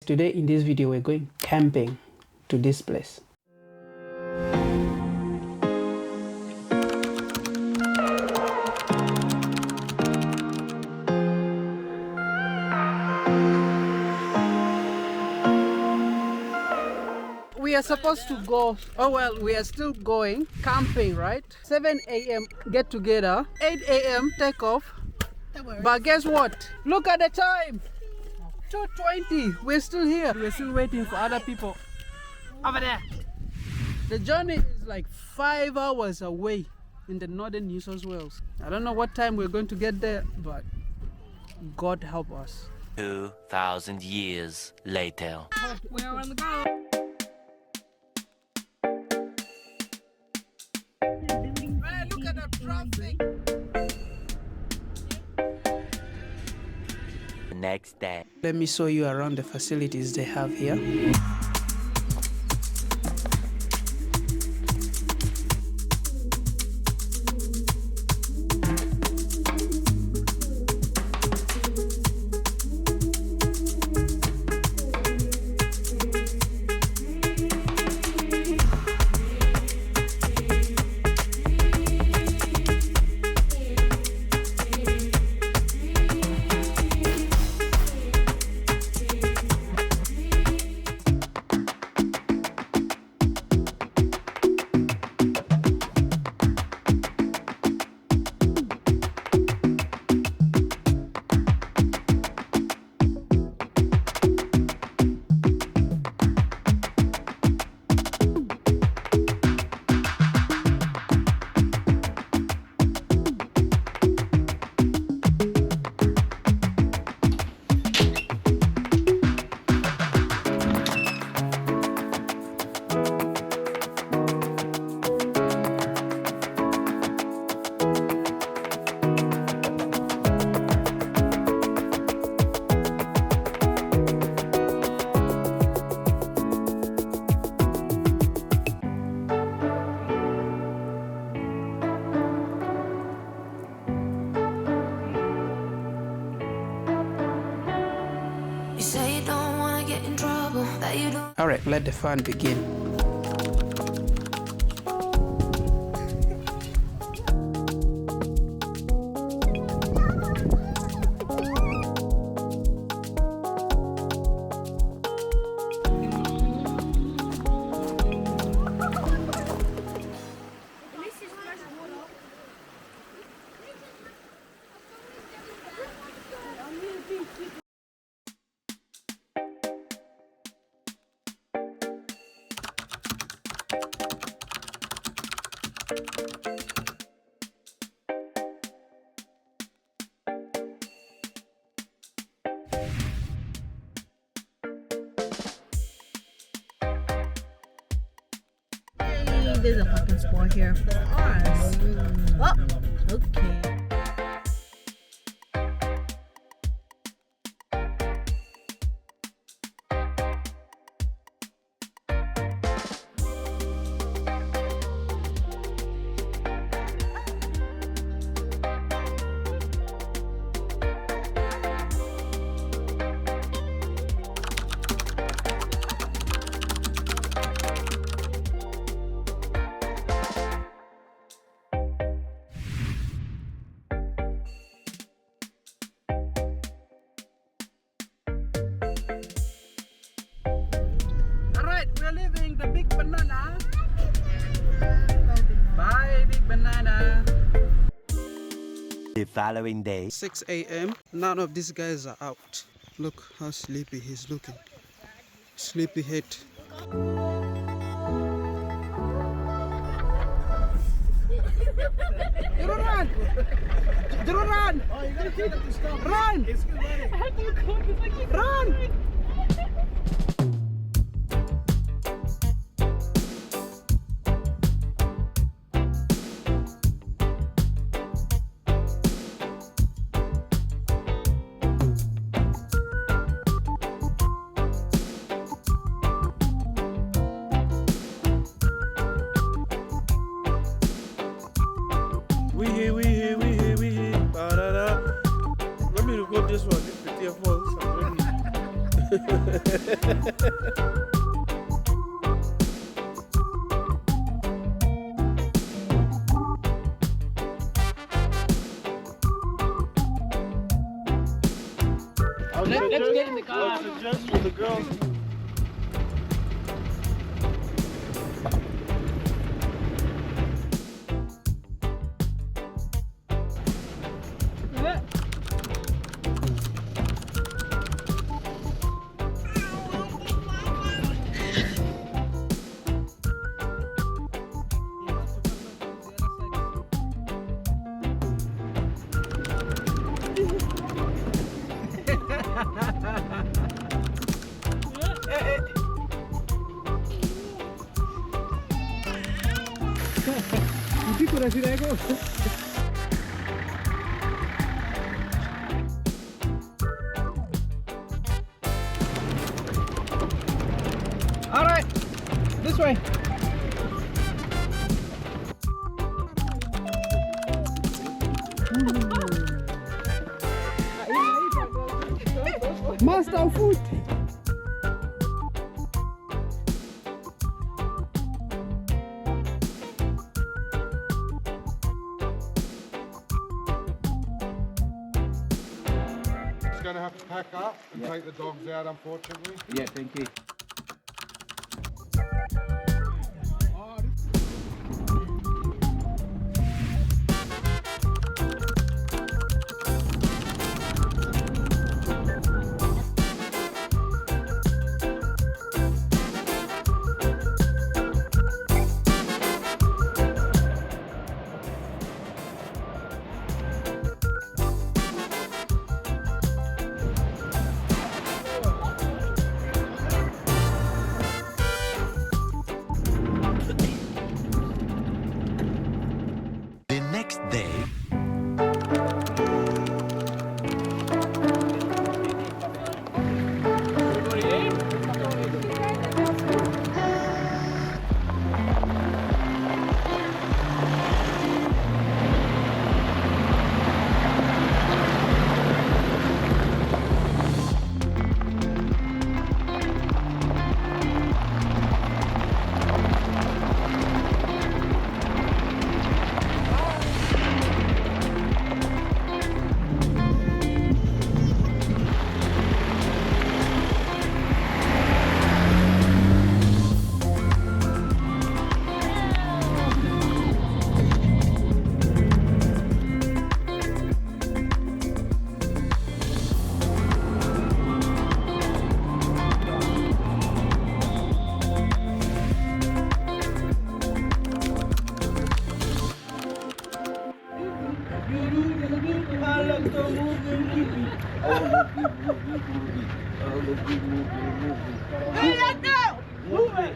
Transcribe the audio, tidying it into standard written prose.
Today in this video we're going camping to this place. We are supposed to go, we are still going camping, right? 7 a.m. get together, 8 a.m. take off. But guess what? Look at the time! 2:20. We're still here. We're still waiting for other people over there. The journey is like 5 hours away in the Northern New South Wales. I don't know what time we're going to get there, but God help us. 2,000 years later. We're on the go. Man, look at the traffic. Next day. Let me show you around the facilities they have here. All right, let the fun begin. There's a parking spot here for us. Oh, okay. We're leaving the big banana. Bye, big banana. The following day. 6 a.m. None of these guys are out. Look how sleepy he's looking. Sleepy head. You don't run! You don't run! Oh, you gotta take it to stop. Run! Run! We here. Ba-da-da. Let me go this one. Be careful. Let's get in the car. I suggest for the girls. All right, this way. Master foot. Just going to have to pack up and take the dogs out, unfortunately. Yeah, thank you. The next day, Hey, let go! Move it!